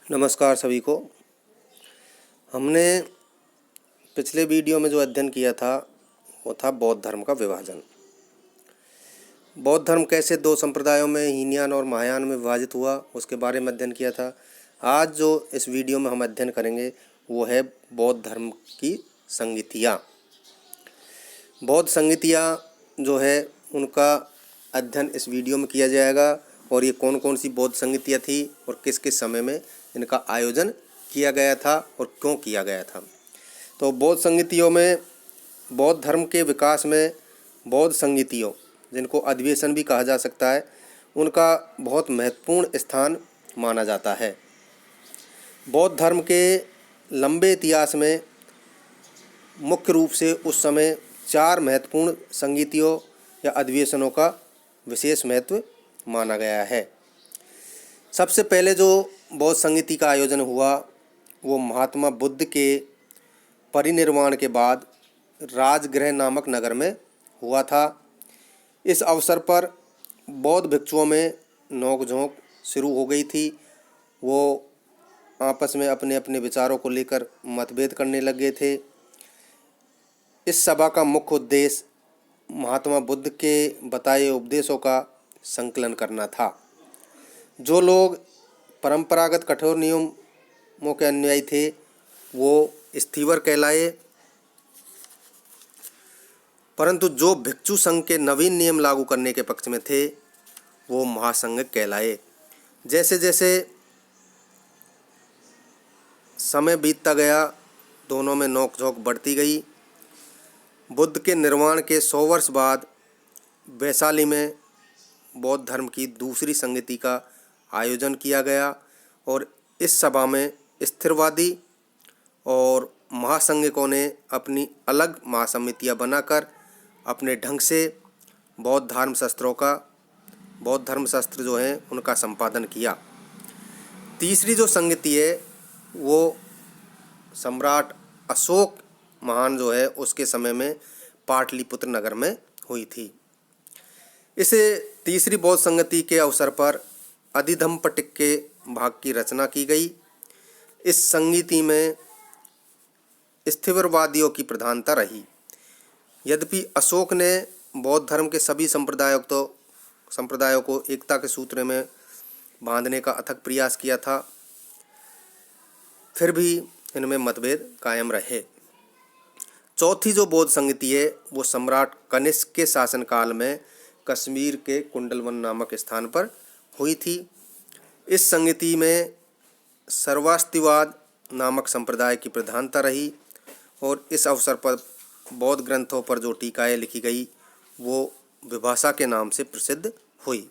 नमस्कार सभी को। हमने पिछले वीडियो में जो अध्ययन किया था वो था बौद्ध धर्म का विभाजन। बौद्ध धर्म कैसे दो संप्रदायों में हीनयान और महायान में विभाजित हुआ उसके बारे में अध्ययन किया था। आज जो इस वीडियो में हम अध्ययन करेंगे वो है बौद्ध धर्म की संगीतियाँ। बौद्ध संगीतियाँ जो है उनका अध्ययन इस वीडियो में किया जाएगा और ये कौन कौन सी बौद्ध संगीतियाँ थी और किस किस समय में इनका आयोजन किया गया था और क्यों किया गया था। तो बौद्ध संगीतियों में बौद्ध धर्म के विकास में बौद्ध संगीतियों, जिनको अधिवेशन भी कहा जा सकता है, उनका बहुत महत्वपूर्ण स्थान माना जाता है। बौद्ध धर्म के लंबे इतिहास में मुख्य रूप से उस समय 4 महत्वपूर्ण संगीतियों या अधिवेशनों का विशेष महत्व माना गया है। सबसे पहले जो बौद्ध संगीति का आयोजन हुआ वो महात्मा बुद्ध के परिनिर्वाण के बाद राजगृह नामक नगर में हुआ था। इस अवसर पर बौद्ध भिक्षुओं में नोक-झोंक शुरू हो गई थी। वो आपस में अपने अपने विचारों को लेकर मतभेद करने लगे थे। इस सभा का मुख्य उद्देश्य महात्मा बुद्ध के बताए उपदेशों का संकलन करना था। जो लोग परंपरागत कठोर नियमों के अनुयायी थे वो स्थीवर कहलाए, परंतु जो भिक्षु संघ के नवीन नियम लागू करने के पक्ष में थे वो महासंघ कहलाए। जैसे जैसे समय बीतता गया दोनों में नोक-झोंक बढ़ती गई। बुद्ध के निर्वाण के 100 वर्ष बाद वैशाली में बौद्ध धर्म की दूसरी संगति का आयोजन किया गया और इस सभा में स्थिरवादी और महासंघिकों ने अपनी अलग महासमितियाँ बनाकर अपने ढंग से बौद्ध धर्म शास्त्र जो हैं उनका संपादन किया। तीसरी जो संगति है वो सम्राट अशोक महान जो है उसके समय में पाटलिपुत्र नगर में हुई थी। इस तीसरी बौद्ध संगति के अवसर पर अधिधम्मपट्टिक के भाग की रचना की गई। इस संगति में स्थिरवादियों की प्रधानता रही। यद्यपि अशोक ने बौद्ध धर्म के सभी संप्रदायों को एकता के सूत्र में बांधने का अथक प्रयास किया था, फिर भी इनमें मतभेद कायम रहे। चौथी जो बौद्ध संगति है वो सम्राट कनिष्क के शासनकाल में कश्मीर के कुंडलवन नामक स्थान पर हुई थी। इस संगति में सर्वास्तिवाद नामक संप्रदाय की प्रधानता रही और इस अवसर पर बौद्ध ग्रंथों पर जो टीकाएँ लिखी गई वो विभाषा के नाम से प्रसिद्ध हुई।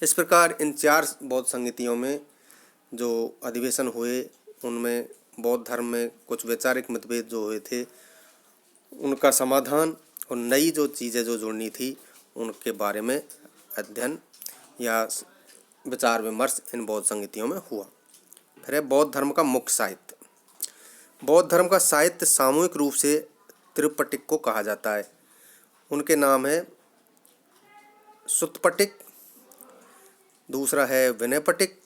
इस प्रकार इन 4 बौद्ध संगतियों में जो अधिवेशन हुए उनमें बौद्ध धर्म में कुछ वैचारिक मतभेद जो हुए थे उनका समाधान और नई जो चीज़ें जो जोड़नी थी उनके बारे में अध्ययन या विचार विमर्श इन बौद्ध संगतियों में हुआ। फिर है बौद्ध धर्म का मुख्य साहित्य। बौद्ध धर्म का साहित्य सामूहिक रूप से त्रिपिटक को कहा जाता है। उनके नाम है सुत्तपिटक, दूसरा है विनयपिटक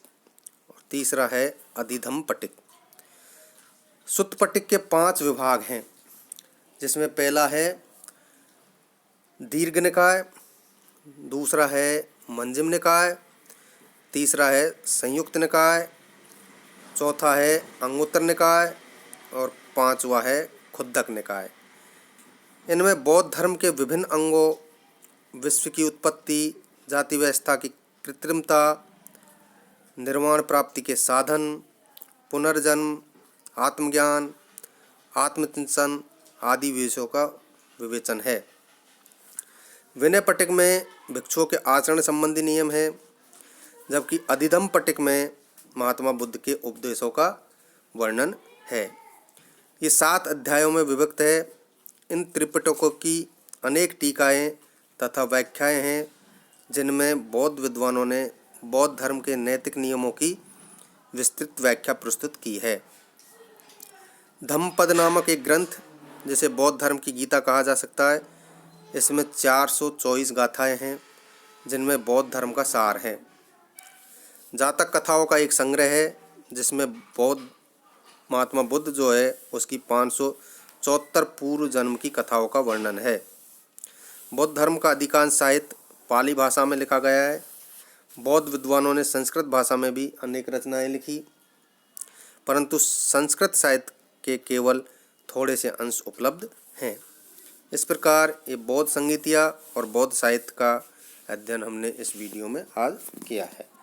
और तीसरा है अधिधम्मपिटक। सुत्तपिटक के 5 विभाग हैं, जिसमें पहला है दीर्घ निकाय, दूसरा है मंजम निकाय, तीसरा है संयुक्त निकाय, चौथा है अंगुत्तर निकाय और 5वां है खुद्दक निकाय। इनमें बौद्ध धर्म के विभिन्न अंगों, विश्व की उत्पत्ति, जाति व्यवस्था की कृत्रिमता, निर्वाण प्राप्ति के साधन, पुनर्जन्म, आत्मज्ञान, आत्मचिंतन आदि विषयों का विवेचन है। विनयपिटक में भिक्षुओं के आचरण संबंधी नियम है, जबकि अधिधम्मपिटक में महात्मा बुद्ध के उपदेशों का वर्णन है। ये 7 अध्यायों में विभक्त है। इन त्रिपिटकों की अनेक टीकाएँ तथा व्याख्याएँ हैं, जिनमें बौद्ध विद्वानों ने बौद्ध धर्म के नैतिक नियमों की विस्तृत व्याख्या प्रस्तुत की है। धम्मपद नामक एक ग्रंथ, जिसे बौद्ध धर्म की गीता कहा जा सकता है, इसमें 424 गाथाएँ हैं जिनमें बौद्ध धर्म का सार है। जातक कथाओं का एक संग्रह है जिसमें महात्मा बुद्ध जो है उसकी 574 पूर्व जन्म की कथाओं का वर्णन है। बौद्ध धर्म का अधिकांश साहित्य पाली भाषा में लिखा गया है। बौद्ध विद्वानों ने संस्कृत भाषा में भी अनेक रचनाएं लिखी, परंतु संस्कृत साहित्य के केवल थोड़े से अंश उपलब्ध हैं। इस प्रकार ये बौद्ध संगीतिया और बौद्ध साहित्य का अध्ययन हमने इस वीडियो में आज किया है।